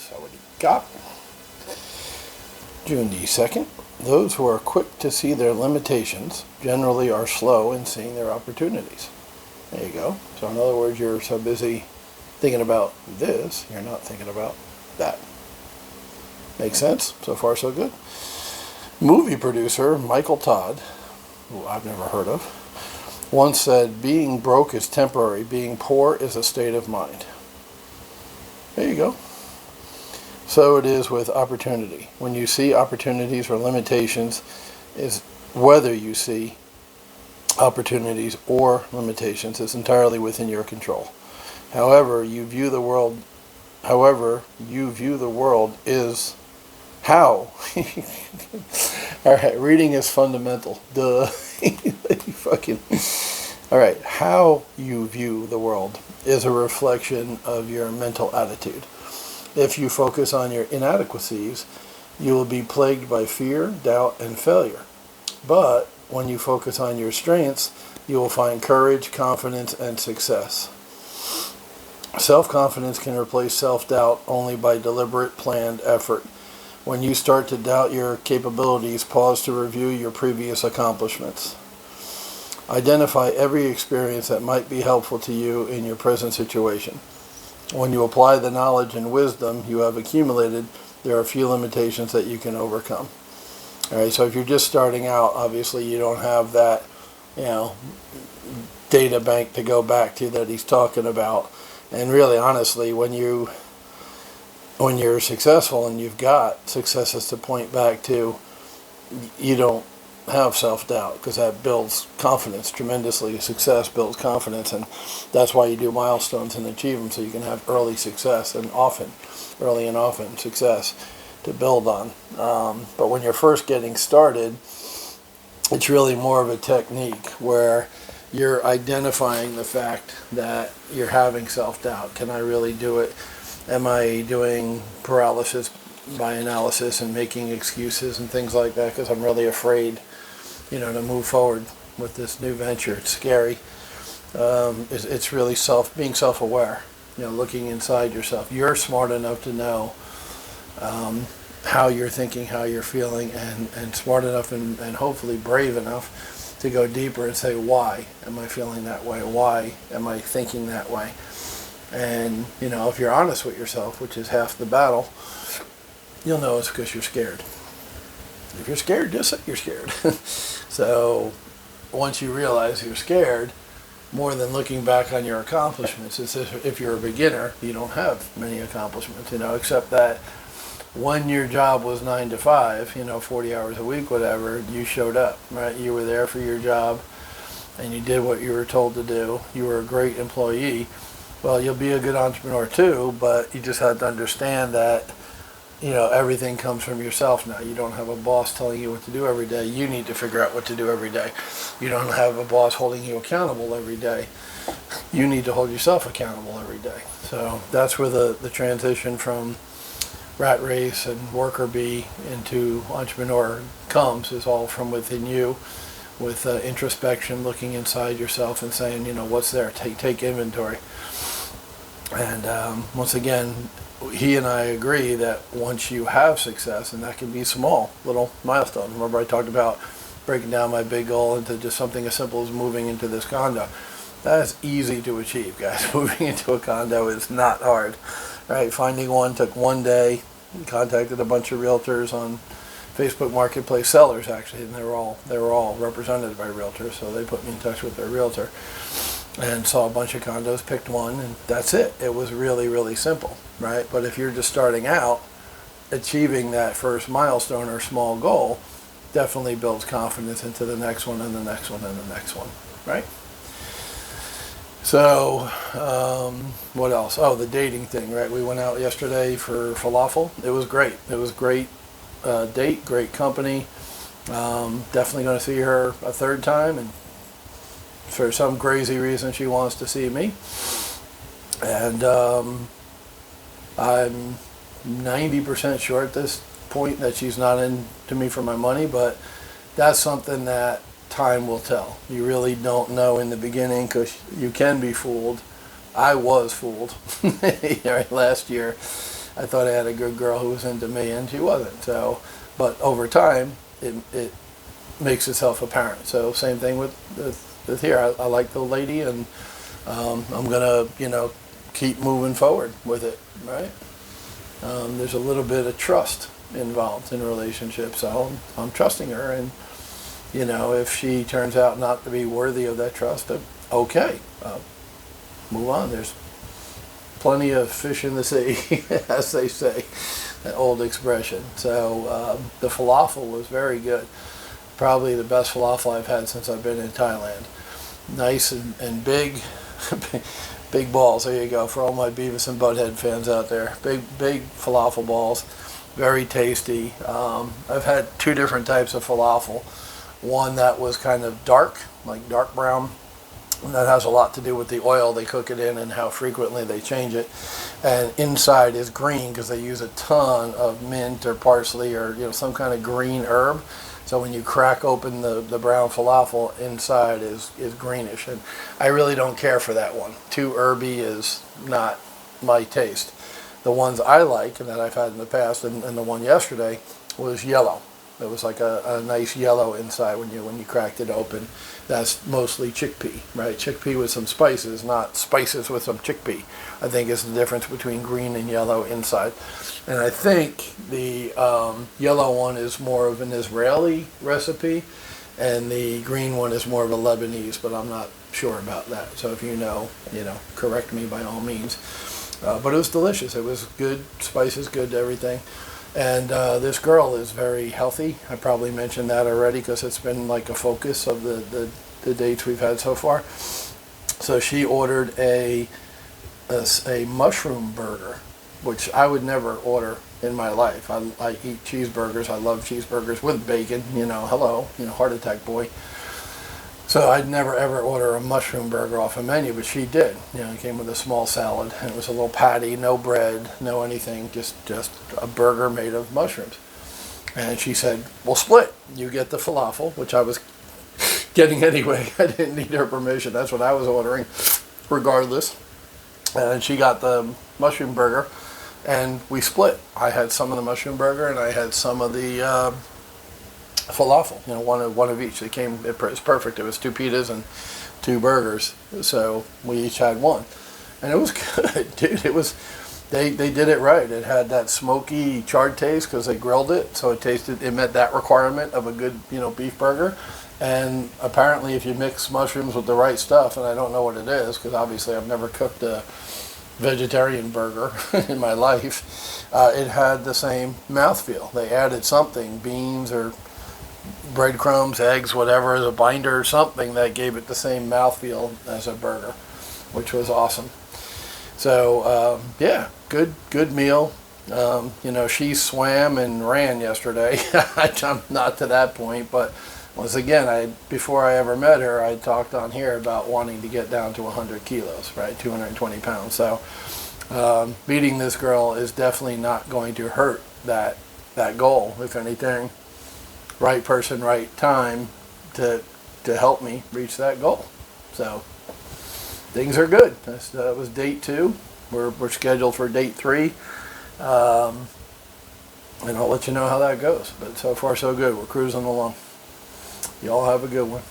So what do you got? June the 2nd. Those who are quick to see their limitations generally are slow in seeing their opportunities. There you go. So in other words, you're so busy thinking about this, you're not thinking about that. Makes sense? So far, so good. Movie producer Michael Todd, who I've never heard of, once said, "Being broke is temporary. Being poor is a state of mind." There you go. So it is with opportunity. When you see opportunities or limitations, is whether you see opportunities or limitations is entirely within your control. However you view the world is how. Alright, reading is fundamental. Duh. Fucking. Alright, how you view the world is a reflection of your mental attitude. If you focus on your inadequacies, you will be plagued by fear, doubt, and failure. But when you focus on your strengths, you will find courage, confidence, and success. Self-confidence can replace self-doubt only by deliberate, planned effort. When you start to doubt your capabilities, pause to review your previous accomplishments. Identify every experience that might be helpful to you in your present situation. When you apply the knowledge and wisdom you have accumulated, there are few limitations that you can overcome. Alright, so if you're just starting out, obviously you don't have that, data bank to go back to that he's talking about. And really, honestly, when you're successful and you've got successes to point back to, you don't have self-doubt, because that builds confidence tremendously. Success builds confidence, and that's why you do milestones and achieve them, so you can have early success and often success to build on. But when you're first getting started, it's really more of a technique where you're identifying the fact that you're having self-doubt. Can I really do it? Am I doing paralysis by analysis and making excuses and things like that because I'm really afraid, to move forward with this new venture? It's scary. It's really being self-aware, looking inside yourself. You're smart enough to know how you're thinking, how you're feeling, and smart enough and hopefully brave enough to go deeper and say, why am I feeling that way? Why am I thinking that way? And, if you're honest with yourself, which is half the battle, you'll know it's because you're scared. If you're scared, just say you're scared. So once you realize you're scared, more than looking back on your accomplishments, it's if you're a beginner, you don't have many accomplishments, except that when your job was 9 to 5, 40 hours a week, whatever, you showed up, right? You were there for your job and you did what you were told to do. You were a great employee. Well, you'll be a good entrepreneur too, but you just have to understand that everything comes from yourself now. You don't have a boss telling you what to do every day. You need to figure out what to do every day. You don't have a boss holding you accountable every day. You need to hold yourself accountable every day. So that's where the transition from rat race and worker bee into entrepreneur comes, is all from within you, with introspection, looking inside yourself and saying, what's there? Take inventory. And once again, he and I agree that once you have success, and that can be small, little milestones. Remember I talked about breaking down my big goal into just something as simple as moving into this condo. That is easy to achieve, guys. Moving into a condo is not hard. Right? Finding one took one day. Contacted a bunch of realtors on Facebook Marketplace, sellers actually, and they were all represented by realtors, so they put me in touch with their realtor. And saw a bunch of condos, picked one, and that's it. It was really, really simple, right? But if you're just starting out, achieving that first milestone or small goal definitely builds confidence into the next one and the next one and the next one, right? So, what else? Oh, the dating thing, right? We went out yesterday for falafel. It was great. It was great date, great company. Definitely going to see her a third time, and for some crazy reason she wants to see me, and I'm 90% sure at this point that she's not into me for my money, but that's something that time will tell. You really don't know in the beginning, because you can be fooled. I was fooled last year, I thought I had a good girl who was into me, and she wasn't. So, but over time, it makes itself apparent. So same thing with here. I like the lady, and I'm gonna keep moving forward with it. Right? There's a little bit of trust involved in a relationship, so I'm trusting her, and if she turns out not to be worthy of that trust, okay, move on. There's plenty of fish in the sea, as they say, that old expression. So the falafel was very good. Probably the best falafel I've had since I've been in Thailand. Nice and big, big balls. There you go for all my Beavis and Butthead fans out there. Big falafel balls, very tasty. I've had two different types of falafel. One that was kind of dark, like dark brown. And that has a lot to do with the oil they cook it in and how frequently they change it. And inside is green because they use a ton of mint or parsley or some kind of green herb. So when you crack open the brown falafel, inside is greenish. And I really don't care for that one. Too herby is not my taste. The ones I like and that I've had in the past and the one yesterday was yellow. It was like a nice yellow inside when you cracked it open. That's mostly chickpea, right? Chickpea with some spices, not spices with some chickpea. I think is the difference between green and yellow inside. And I think the yellow one is more of an Israeli recipe, and the green one is more of a Lebanese, but I'm not sure about that. So if you know, correct me by all means. But it was delicious. It was good, spices, good, everything. And this girl is very healthy. I probably mentioned that already because it's been like a focus of the dates we've had so far. So she ordered a mushroom burger, which I would never order in my life. I eat cheeseburgers. I love cheeseburgers with bacon. Hello, heart attack boy. So I'd never ever order a mushroom burger off a menu, but she did. It came with a small salad, and it was a little patty, no bread, no anything, just a burger made of mushrooms. And she said, "We'll split. You get the falafel," which I was getting anyway. I didn't need her permission. That's what I was ordering, regardless. And she got the mushroom burger, and we split. I had some of the mushroom burger, and I had some of the falafel, one of each. It was perfect. It was 2 pitas and 2 burgers, so we each had one, and it was good, dude. They did it right. It had that smoky charred taste because they grilled it, so it met that requirement of a good beef burger. And apparently, if you mix mushrooms with the right stuff, and I don't know what it is because obviously I've never cooked a vegetarian burger in my life, it had the same mouthfeel. They added something, beans or breadcrumbs, eggs, whatever, as a binder or something that gave it the same mouthfeel as a burger, which was awesome. So good meal. She swam and ran yesterday. I'm not to that point, but once again, before I ever met her, I talked on here about wanting to get down to 100 kilos, right, 220 pounds. So meeting this girl is definitely not going to hurt that goal. If anything, right person, right time to help me reach that goal. So things are good. That was date 2. We're scheduled for date 3, and I'll let you know how that goes. But so far so good. We're cruising along. Y'all have a good one.